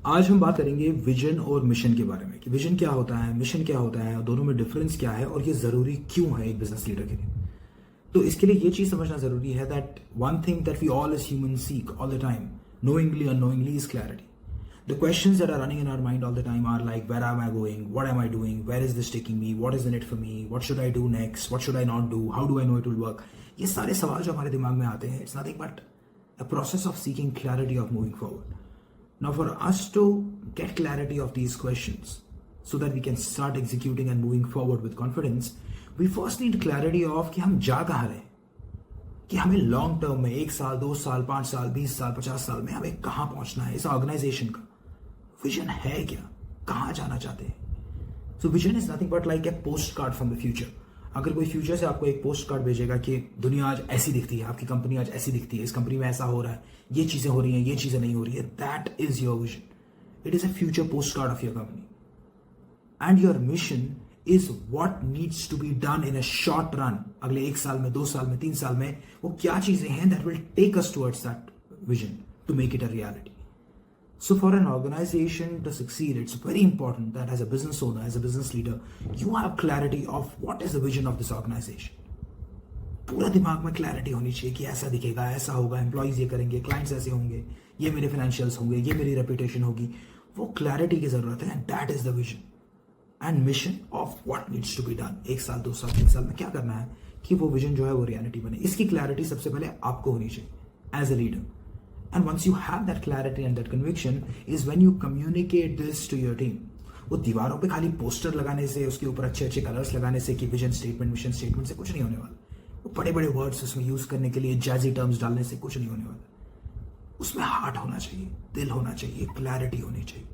आज हम बात करेंगे विजन और मिशन के बारे में कि विजन क्या होता है, मिशन क्या होता है और दोनों में डिफरेंस क्या है और ये ज़रूरी क्यों है एक बिजनेस लीडर के लिए। तो इसके लिए ये चीज़ समझना ज़रूरी है that one thing that we all as human seek all the time, knowingly unknowingly, is clarity. The questions that are running in our mind all the time are like, where am I going? What am I doing? Where is this taking me? What is in it for me? What should I do next? What should I not do? How do I know it will work? ये सारे सवाल जो हमारे दिमाग में आते हैं, it's nothing but a process of seeking clarity of moving forward. Now for us to get clarity of these questions so that we can start executing and moving forward with confidence, we first need clarity of कि हम जा कहाँ रहे हैं, कि हमें long term में 1 साल 2 साल 5 साल 20 साल 50 साल में हमें कहाँ पहुंचना है। इस ऑर्गेनाइजेशन का विजन है क्या, कहाँ जाना चाहते हैं। So vision is nothing but like a post card from the future. अगर कोई फ्यूचर से आपको एक पोस्ट कार्ड भेजेगा कि दुनिया आज ऐसी दिखती है, आपकी कंपनी आज ऐसी दिखती है, इस कंपनी में ऐसा हो रहा है, ये चीजें हो रही हैं, ये चीजें नहीं हो रही है, that is your vision. It is a future post card of your company and your mission is what needs to be done in a short run. अगले 1 साल में, 2 साल में, 3 साल में वो क्या चीजें हैं that will take us towards that vision to make it a reality. So for an organization to succeed, it's very important that as a business owner, as a business leader, you have clarity of what is the vision of this organization. पूरा दिमाग में clarity होनी चाहिए कि ऐसा दिखेगा, ऐसा होगा, एम्प्लॉइज ये करेंगे, क्लाइंट्स ऐसे होंगे, ये मेरे फाइनेंशियल्स होंगे, ये मेरी रेपुटेशन होगी। वो क्लैरिटी की जरूरत है and that is the vision and mission of what needs to be done. 1 साल 2 साल 3 साल में क्या करना है कि वो विजन जो है वो रियलिटी बने। इसकी क्लैरिटी सबसे पहले आपको होनी चाहिए as a leader. And once you have that clarity and that conviction is when you communicate this to your team. वो दीवारों पे खाली पोस्टर लगाने से, उसके ऊपर अच्छे अच्छे कलर्स लगाने से कि विजन स्टेटमेंट मिशन स्टेटमेंट से कुछ नहीं होने वाला। वो बड़े बड़े वर्ड्स उसमें यूज करने के लिए जैजी टर्म्स डालने से कुछ नहीं होने वाला। उसमें हार्ट होना चाहिए, दिल होना चाहिए, क्लैरिटी होनी चाहिए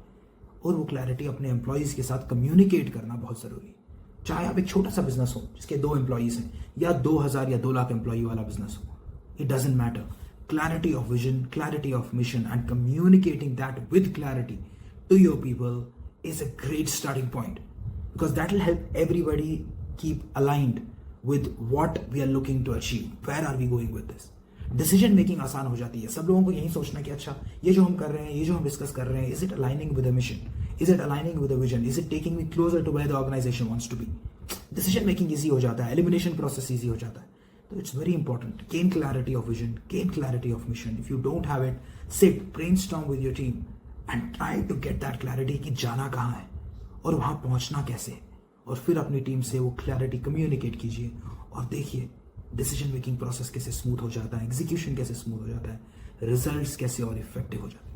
और वो क्लैरिटी अपने एम्प्लॉयज के साथ कम्युनिकेट करना बहुत जरूरी है। चाहे आप एक छोटा सा बिजनेस हो जिसके 2 एम्प्लॉयज हैं या 2000 या 2 लाख एम्प्लॉय वाला बिजनेस हो, it doesn't matter. Clarity of vision, clarity of mission and communicating that with clarity to your people is a great starting point because that will help everybody keep aligned with what we are looking to achieve. Where are we going with this? Decision making आसान हो जाती है। सब लोगों को यही सोचना कि अच्छा ये जो हम कर रहे हैं, ये जो हम डिस्कस कर रहे हैं, is it aligning with a mission, is it aligning with a vision, is it taking me closer to where the organisation wants to be. Decision making easy हो जाता है, एलिमिनेशन प्रोसेस इजी हो जाता है। तो it's very important, gain clarity of vision, gain clarity of mission. If you don't have it, sit, brainstorm with your team and try to get that clarity कि जाना कहाँ है और वहां पहुंचना कैसे, और फिर अपनी टीम से वो क्लैरिटी कम्युनिकेट कीजिए और देखिए डिसीजन मेकिंग प्रोसेस कैसे स्मूथ हो जाता है, एग्जीक्यूशन कैसे स्मूथ हो जाता है, रिजल्ट्स कैसे और इफेक्टिव हो जाता है।